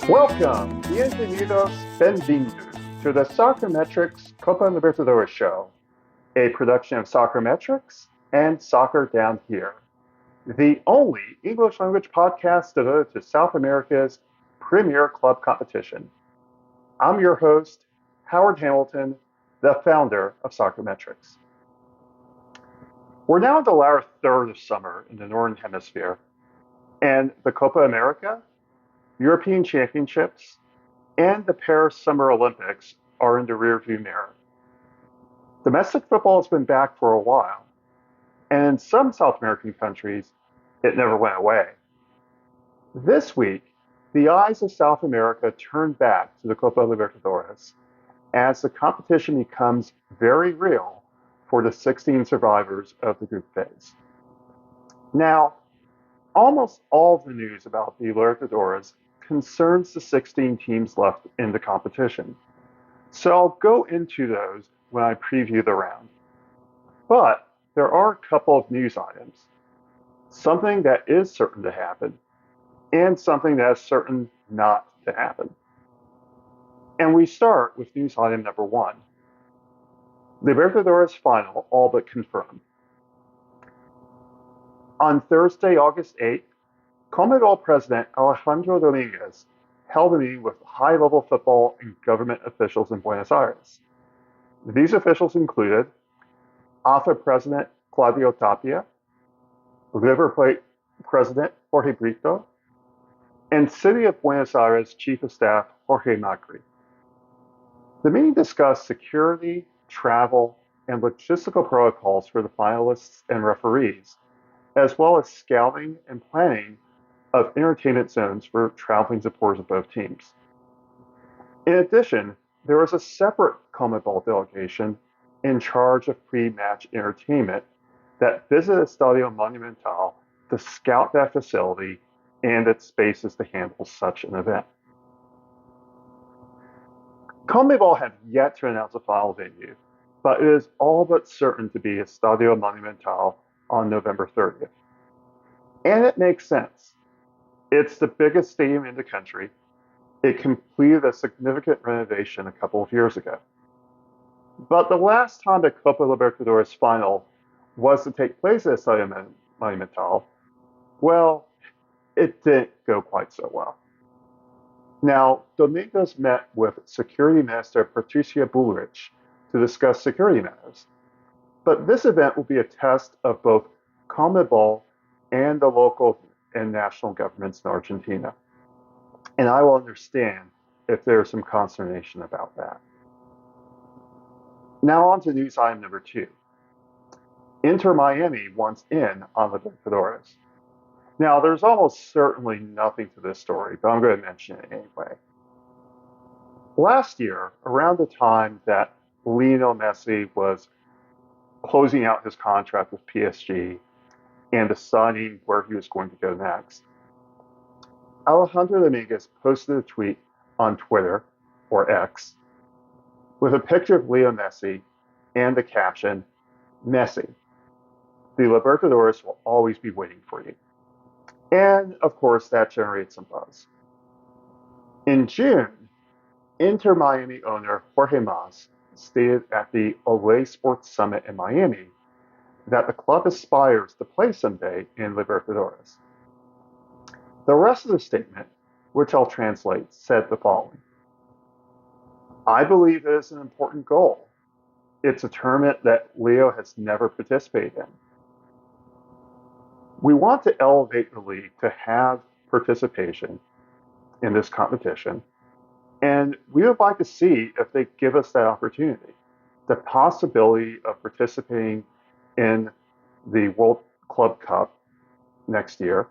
Welcome, bienvenidos, benvindos to the Soccermetrics Copa Libertadores show, a production of Soccermetrics and Soccer Down Here, the only English language podcast devoted to South America's premier club competition. I'm your host, Howard Hamilton, the founder of Soccermetrics. We're now in the latter third of summer in the Northern Hemisphere, and the Copa America, European Championships, and the Paris Summer Olympics are in the rearview mirror. Domestic football has been back for a while, and in some South American countries, it never went away. This week, the eyes of South America turn back to the Copa Libertadores as the competition becomes very real for the 16 survivors of the group phase. Now, almost all of the news about the Libertadores concerns the 16 teams left in the competition, so I'll go into those when I preview the round. But there are a couple of news items, something that is certain to happen, and something that is certain not to happen. And we start with news item number one. The Libertadores final all but confirmed. On Thursday, August 8th, CONMEBOL President Alejandro Dominguez held a meeting with high-level football and government officials in Buenos Aires. These officials included AFA President Claudio Tapia, River Plate President Jorge Brito, and City of Buenos Aires Chief of Staff Jorge Macri. The meeting discussed security, travel, and logistical protocols for the finalists and referees, as well as scouting and planning of entertainment zones for traveling supporters of both teams. In addition, there was a separate CONMEBOL delegation in charge of pre-match entertainment that visited Estadio Monumental to scout that facility and its spaces to handle such an event. CONMEBOL have yet to announce a final venue, but it is all but certain to be Estadio Monumental on November 30th. And it makes sense. It's the biggest stadium in the country. It completed a significant renovation a couple of years ago. But the last time the Copa Libertadores final was to take place at Estadio Monumental, well, it didn't go quite so well. Now, Dominguez met with Security Minister Patricia Bullrich to discuss security matters. But this event will be a test of both CONMEBOL and the local and national governments in Argentina. And I will understand if there's some consternation about that. Now on to news item number two. Inter Miami wants in on the Libertadores. Now, there's almost certainly nothing to this story, but I'm going to mention it anyway. Last year, around the time that Lionel Messi was closing out his contract with PSG and deciding where he was going to go next, Alejandro Dominguez posted a tweet on Twitter, or X, with a picture of Leo Messi and the caption, "Messi, the Libertadores will always be waiting for you." And, of course, that generated some buzz. In June, Inter Miami owner Jorge Mas stated at the Olay Sports Summit in Miami that the club aspires to play someday in Libertadores. The rest of the statement, which I'll translate, said the following. "I believe it is an important goal. It's a tournament that Leo has never participated in. We want to elevate the league to have participation in this competition, and we would like to see if they give us that opportunity, the possibility of participating in the World Club Cup next year,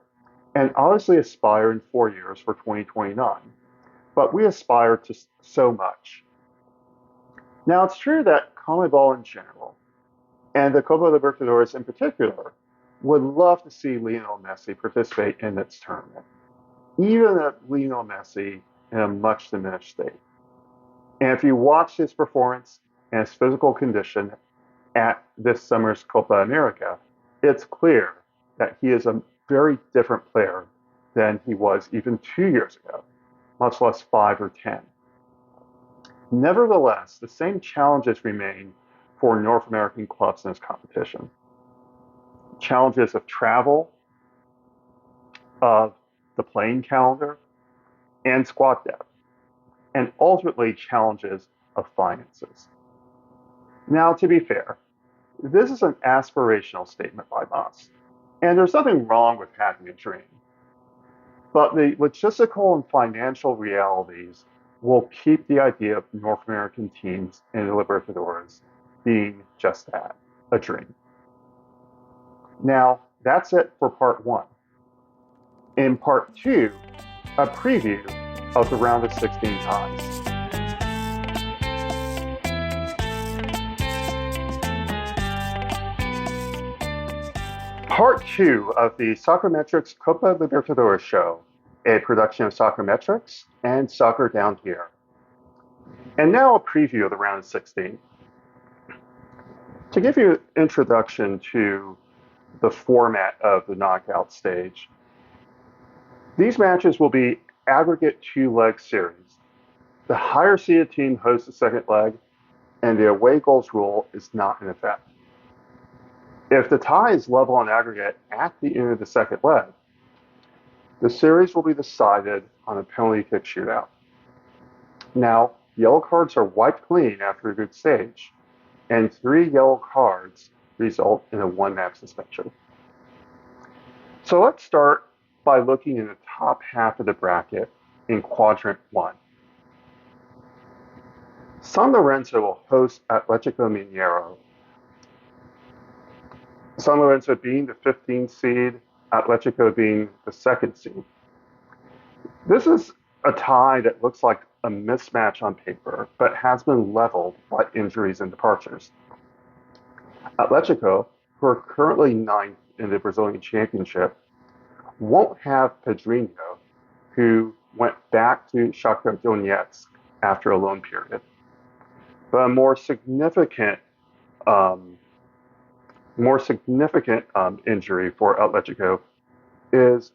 and obviously aspire in 4 years for 2029. But we aspire to so much." Now, it's true that CONMEBOL in general, and the Copa Libertadores in particular, would love to see Lionel Messi participate in its tournament, even if Lionel Messi in a much diminished state. And if you watch his performance and his physical condition at this summer's Copa America, it's clear that he is a very different player than he was even 2 years ago. much less 5 or 10. Nevertheless, the same challenges remain for North American clubs in this competition. Challenges of travel, of the playing calendar, and squad depth, and ultimately challenges of finances. Now, to be fair, this is an aspirational statement by us, and there's nothing wrong with having a dream. But the logistical and financial realities will keep the idea of North American teams in the Libertadores being just that, a dream. Now, that's it for part 1. In part 2, a preview of the round of 16 ties. Part 2 of the Soccermetrics Copa Libertadores show, a production of Soccermetrics and Soccer Down Here. And now a preview of the round of 16. To give you an introduction to the format of the knockout stage, these matches will be aggregate 2-leg series. The higher seeded team hosts the second leg, and the away goals rule is not in effect. If the tie is level on aggregate at the end of the second leg, the series will be decided on a penalty kick shootout. Now, yellow cards are wiped clean after a group stage, and 3 yellow cards result in a 1-match suspension. So let's start by looking in the top half of the bracket in quadrant 1. San Lorenzo will host Atletico Mineiro. San Lorenzo being the 15th seed, Atletico being the 2nd seed. This is a tie that looks like a mismatch on paper, but has been leveled by injuries and departures. Atletico, who are currently 9th in the Brazilian Championship, won't have Pedrinho, who went back to Shakhtar Donetsk after a loan period. But a more significant injury for Atletico is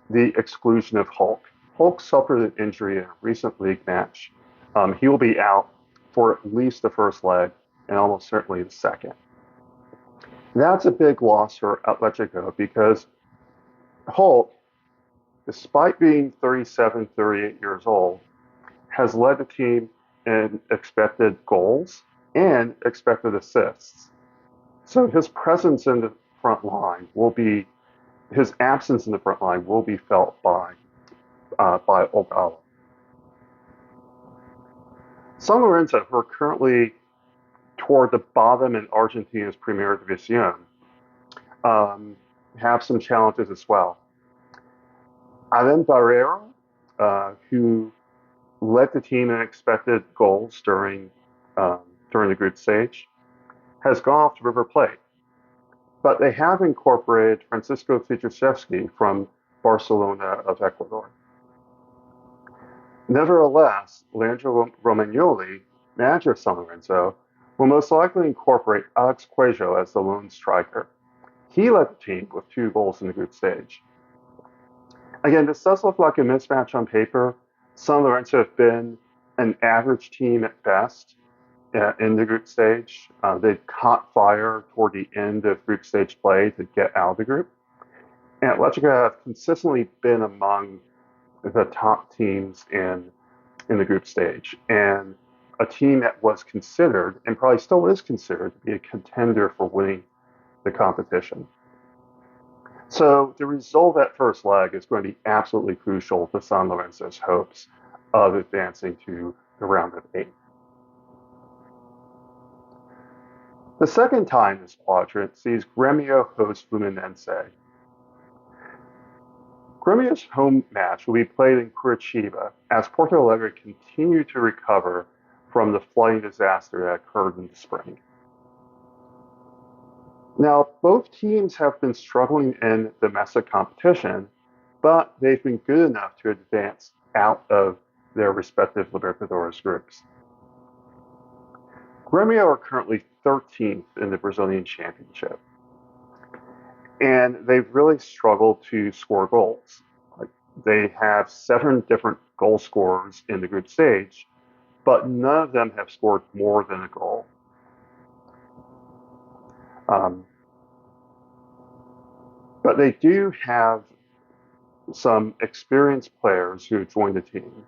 the exclusion of Hulk. Hulk suffered an injury in a recent league match. He will be out for at least the first leg and almost certainly the second. That's a big loss for Atletico because Hulk, despite being 37, 38 years old, has led the team in expected goals and expected assists. So his presence in the front line his absence in the front line will be felt by Ogala. San Lorenzo, who are currently toward the bottom in Argentina's Primera División, have some challenges as well. Alain Barrera, who led the team in expected goals during the group stage, has gone off to River Plate. But they have incorporated Francisco Fitraszewski from Barcelona of Ecuador. Nevertheless, Leandro Romagnoli, manager of San Lorenzo, will most likely incorporate Alex Cuello as the lone striker. He led the team with 2 goals in the group stage. Again, this does look like a mismatch on paper. San Lorenzo have been an average team at best in the group stage. They caught fire toward the end of group stage play to get out of the group. And Atletico have consistently been among the top teams in the group stage, and a team that was considered, and probably still is considered, to be a contender for winning the competition. So the result of that first leg is going to be absolutely crucial to San Lorenzo's hopes of advancing to the round of 8. The second tie in this quadrant sees Gremio host Fluminense. Gremio's home match will be played in Curitiba as Porto Alegre continue to recover from the flooding disaster that occurred in the spring. Now, both teams have been struggling in domestic competition, but they've been good enough to advance out of their respective Libertadores groups. Gremio are currently 13th in the Brazilian Championship, and they've really struggled to score goals. they have 7 different goal scorers in the group stage, but none of them have scored more than a goal. But they do have some experienced players who joined the team.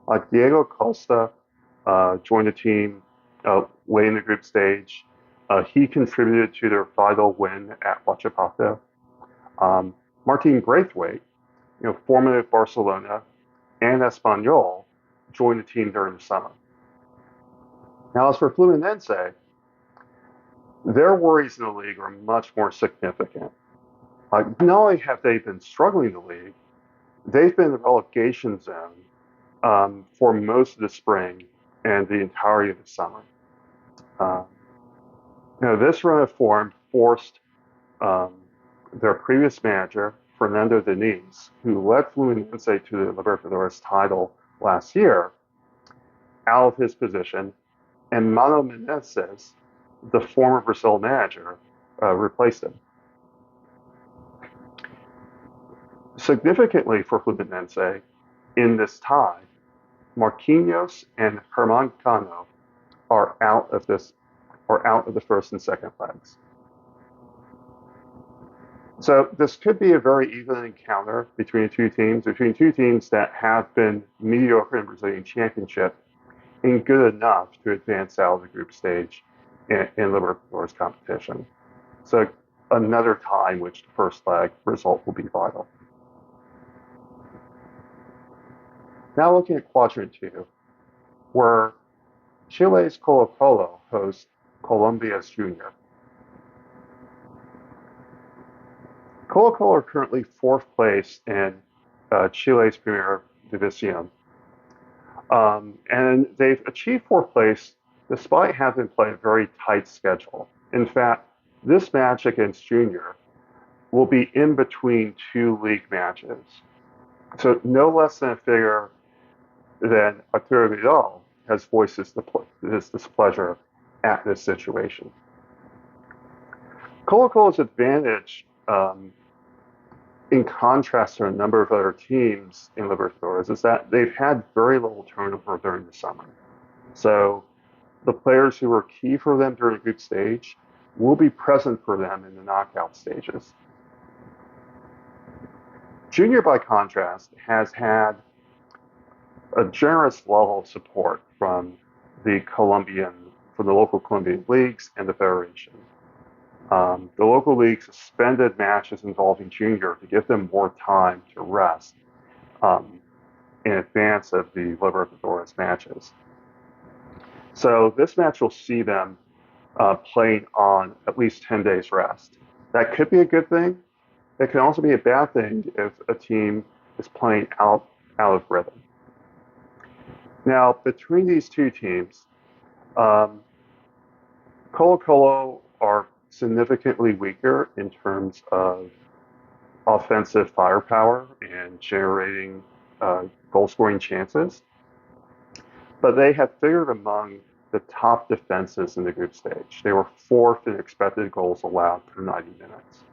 Like Diego Costa joined the team late in the group stage. He contributed to their vital win at Huachipato. Martin Braithwaite, formerly Barcelona and Espanyol, joined the team during the summer. Now, as for Fluminense, their worries in the league are much more significant. Not only have they been struggling in the league, they've been in the relegation zone for most of the spring and the entirety of the summer. This run of form forced their previous manager, Fernando Diniz, who led Fluminense to the Libertadores title last year, out of his position, and Mano Menezes, the former Brazil manager, replaced him. Significantly for Fluminense, in this tie, Marquinhos and Herman Cano are out of the first and second legs. So this could be a very even encounter between two teams that have been mediocre in the Brazilian Championship and good enough to advance out of the group stage in Libertadores competition. So another tie in which the first leg result will be vital. Now looking at Quadrant 2, where Chile's Colo-Colo hosts Colombia's Junior. Colo-Colo are currently 4th place in Chile's Primera División. And they've achieved 4th place despite having played a very tight schedule. In fact, this match against Junior will be in between 2 league matches. So no less than a figure than Arturo Vidal has voiced his displeasure at this situation. Colo-Colo's advantage, in contrast to a number of other teams in Libertadores, is that they've had very little turnover during the summer. So the players who were key for them during the group stage will be present for them in the knockout stages. Junior, by contrast, has had a generous level of support from the local Colombian leagues and the federation. The local league suspended matches involving Junior to give them more time to rest in advance of the Libertadores matches. So this match will see them playing on at least 10 days rest. That could be a good thing. It can also be a bad thing if a team is playing out of rhythm. Now, between these two teams, Colo-Colo are significantly weaker in terms of offensive firepower and generating goal-scoring chances, but they have figured among the top defenses in the group stage. They were 4th in expected goals allowed per 90 minutes.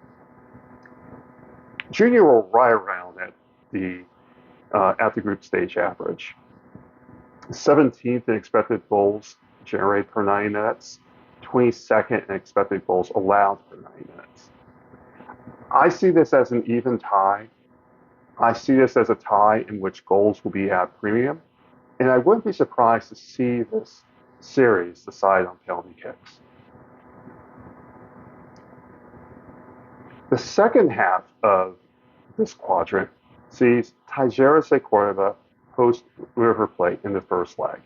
Junior were right around at the group stage average. 17th in expected goals generated per 90 minutes, 22nd in expected goals allowed per 90 minutes. I see this as an even tie. I see this as a tie in which goals will be at premium, and I wouldn't be surprised to see this series decide on penalty kicks. The second half of this quadrant sees Talleres de Córdoba host River Plate in the first leg,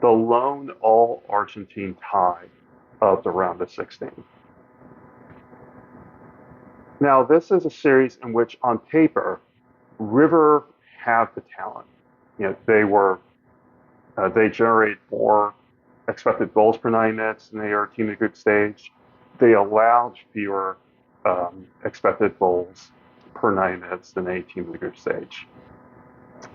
the lone all-Argentine tie of the round of 16. Now, this is a series in which, on paper, River have the talent. They generate more expected goals per 90 minutes than they are team in the group stage. They allowed fewer expected goals per 90 minutes than any team in the group stage.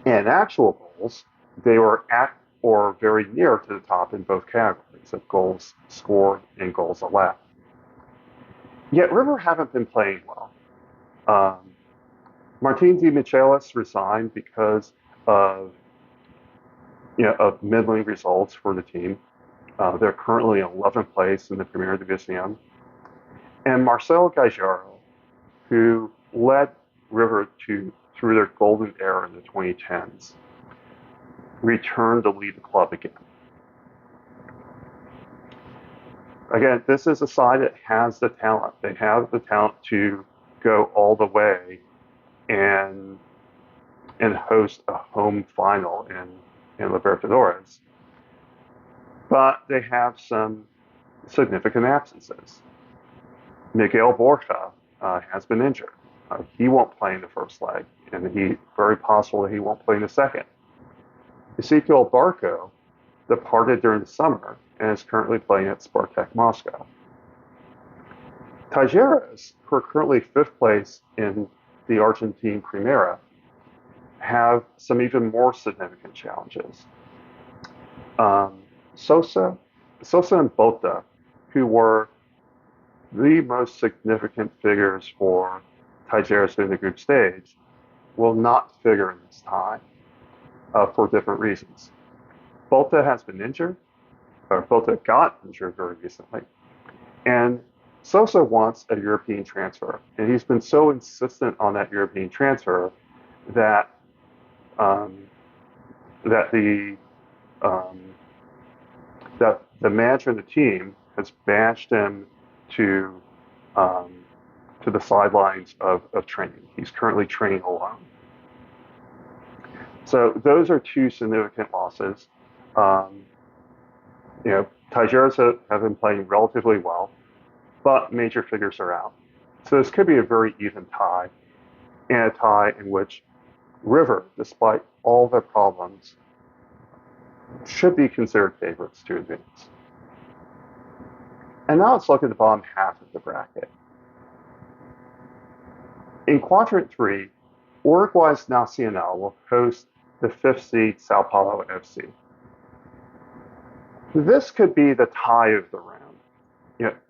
And actual goals, they were at or very near to the top in both categories of goals scored and goals allowed. Yet River haven't been playing well. Martin de Michelis resigned because of of middling results for the team. They're currently in 11th place in the Primera División. And Marcel Gallardo, who led River through their golden era in the 2010s, returned to lead the club again. Again, this is a side that has the talent. They have the talent to go all the way and host a home final in Libertadores. But they have some significant absences. Miguel Borja has been injured. He won't play in the first leg, and very possible that he won't play in the second. Ezequiel Barco departed during the summer and is currently playing at Spartak Moscow. Talleres, who are currently 5th place in the Argentine Primera, have some even more significant challenges. Sosa and Bota, who were the most significant figures for Talleres in the group stage, will not figure in this tie for different reasons. Bota has been injured, or Bota got injured very recently, and Sosa wants a European transfer, and he's been so insistent on that European transfer that the manager of the team has banished him to the sidelines of training. He's currently training alone. So those are two significant losses. Talleres have been playing relatively well, but major figures are out. So this could be a very even tie, and a tie in which River, despite all their problems, should be considered favorites to advance. And now let's look at the bottom half of the bracket. In Quadrant 3, Uruguay's Nacional will host the 5th seed Sao Paulo FC. This could be the tie of the round.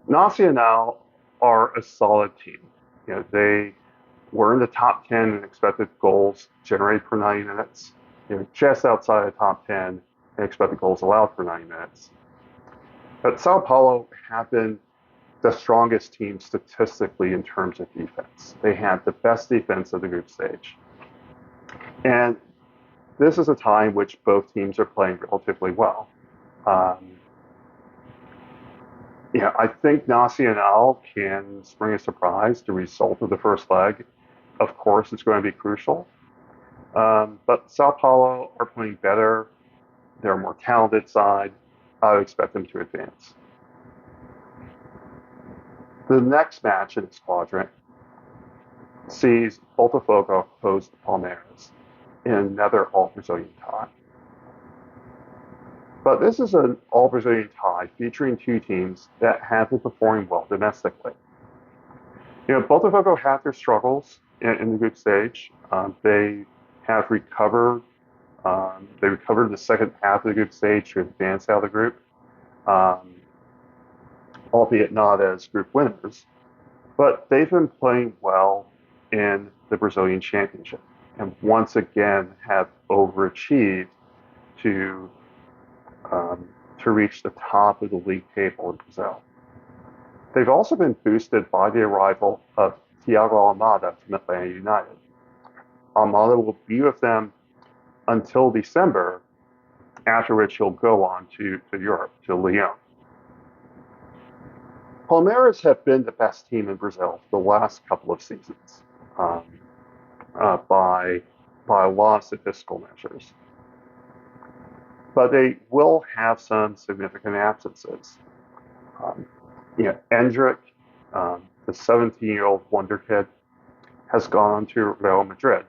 Nacional are a solid team. They were in the top 10 in expected goals generated per 90 minutes. Just outside the top 10 in expected goals allowed per 90 minutes. But Sao Paulo have been the strongest team statistically in terms of defense. They had the best defense of the group stage. And this is a time in which both teams are playing relatively well. I think Nacional can spring a surprise. The result of the first leg, of course, is going to be crucial. But Sao Paulo are playing better. They're a more talented side. I would expect them to advance. The next match in this quadrant sees Botafogo host Palmeiras in another all-Brazilian tie. But this is an all-Brazilian tie featuring two teams that have been performing well domestically. Botafogo had their struggles in the group stage. They have recovered. They recovered the second half of the group stage to advance out of the group, albeit not as group winners. But they've been playing well in the Brazilian Championship and once again have overachieved to reach the top of the league table in Brazil. They've also been boosted by the arrival of Thiago Almada from Atlanta United. Almada will be with them until December, after which he'll go on to Europe, to Lyon. Palmeiras have been the best team in Brazil for the last couple of seasons by a lot of statistical measures. But they will have some significant absences. Endrick, the 17-year-old wonder kid, has gone to Real Madrid.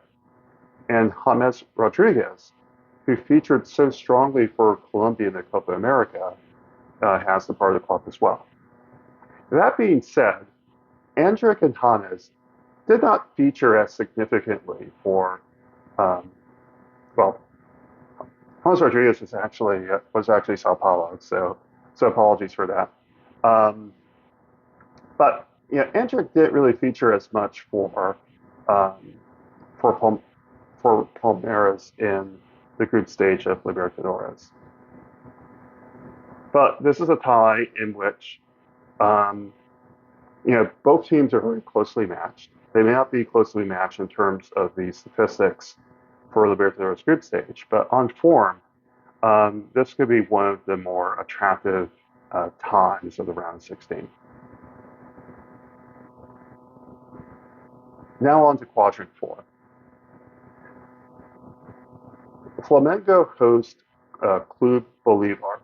And James Rodriguez, who featured so strongly for Colombia in the Copa America, has departed the club as well. That being said, Endrick and James did not feature as significantly for, James Rodriguez was actually Sao Paulo, so apologies for that. But Endrick didn't really feature as much for for Palmeiras in the group stage of Libertadores. But this is a tie in which both teams are very closely matched. They may not be closely matched in terms of the statistics for Libertadores group stage, but on form, this could be one of the more attractive ties of the round of 16. Now on to quadrant 4. Flamengo host Club Bolivar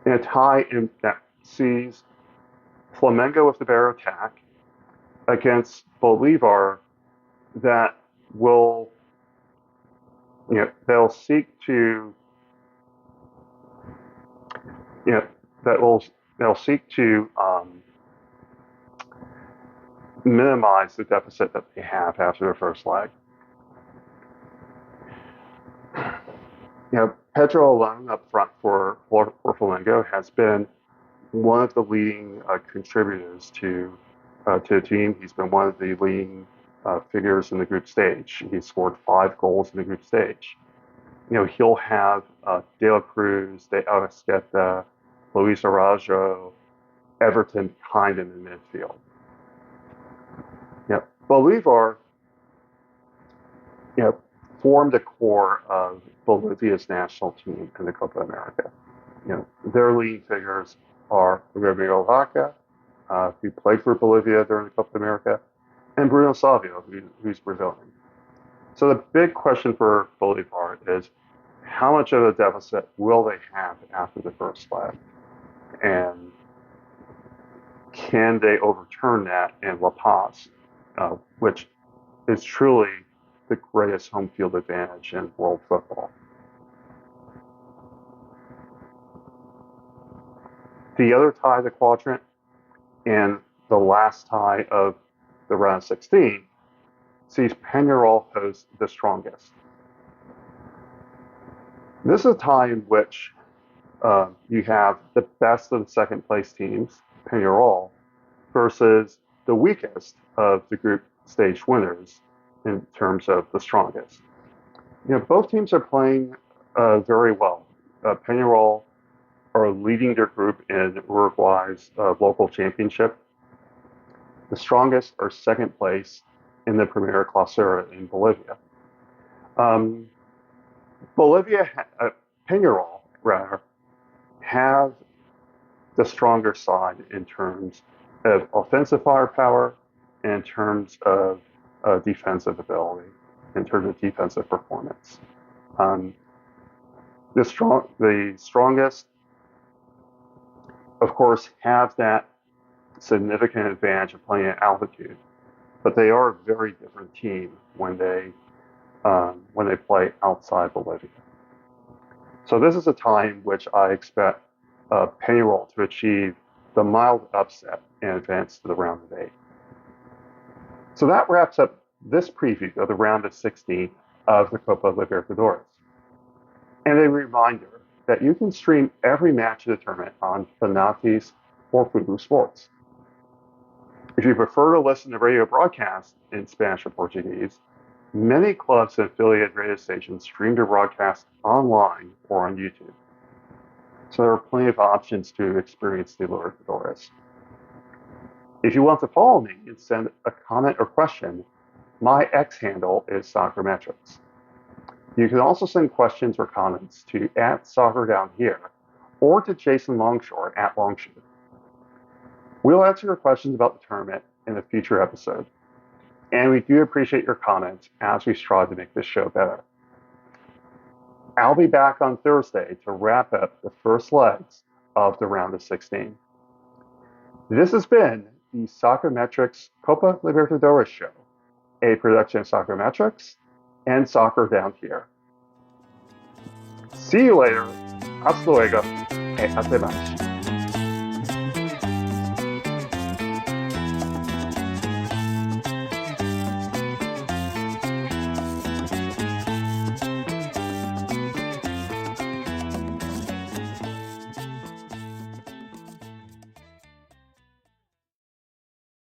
in a tie that sees Flamengo with the better attack against Bolivar that will, they'll seek to, they'll seek to minimize the deficit that they have after their first leg. Pedro alone up front for Flamengo has been one of the leading contributors to the team. He's been one of the leading figures in the group stage. He scored 5 goals in the group stage. He'll have De La Cruz, De Arrasqueta, Luis Araújo, Everton behind him in the midfield. Bolivar, formed the core of Bolivia's national team in the Copa America. Their leading figures are Ramiro Vaca, who played for Bolivia during the Copa America, and Bruno Savio, who's Brazilian. So the big question for Bolivar is, how much of a deficit will they have after the first leg? And can they overturn that in La Paz, which is truly the greatest home field advantage in world football? The other tie of the quadrant and the last tie of the round of 16 sees Peñarol host the strongest. This is a tie in which you have the best of the second place teams, Peñarol, versus the weakest of the group stage winners in terms of the strongest. Both teams are playing very well. Peñarol are leading their group in Uruguay's local championship. The strongest are second place in the Primera Clausura in Bolivia. Peñarol, rather, have the stronger side in terms of offensive firepower, in terms of defensive ability, in terms of defensive performance. The strongest, of course, have that significant advantage of playing at altitude, but they are a very different team when they play outside Bolivia. So this is a time which I expect Peñarol to achieve the mild upset and advance to the round of 8. So that wraps up this preview of the round of 16 of the Copa Libertadores. And a reminder that you can stream every match of the tournament on Fanati's or Fubo Sports. If you prefer to listen to radio broadcasts in Spanish or Portuguese, many clubs and affiliate radio stations stream their broadcasts online or on YouTube. So there are plenty of options to experience the Libertadores. If you want to follow me and send a comment or question, my X handle is Soccermetrics. You can also send questions or comments to @SoccerDownHere or to Jason Longshore @Longshore. We'll answer your questions about the tournament in a future episode, and we do appreciate your comments as we strive to make this show better. I'll be back on Thursday to wrap up the first legs of the round of 16. This has been the Soccermetrics Copa Libertadores show, a production of Soccermetrics and Soccer Down Here. See you later. Hasta luego. Até mais.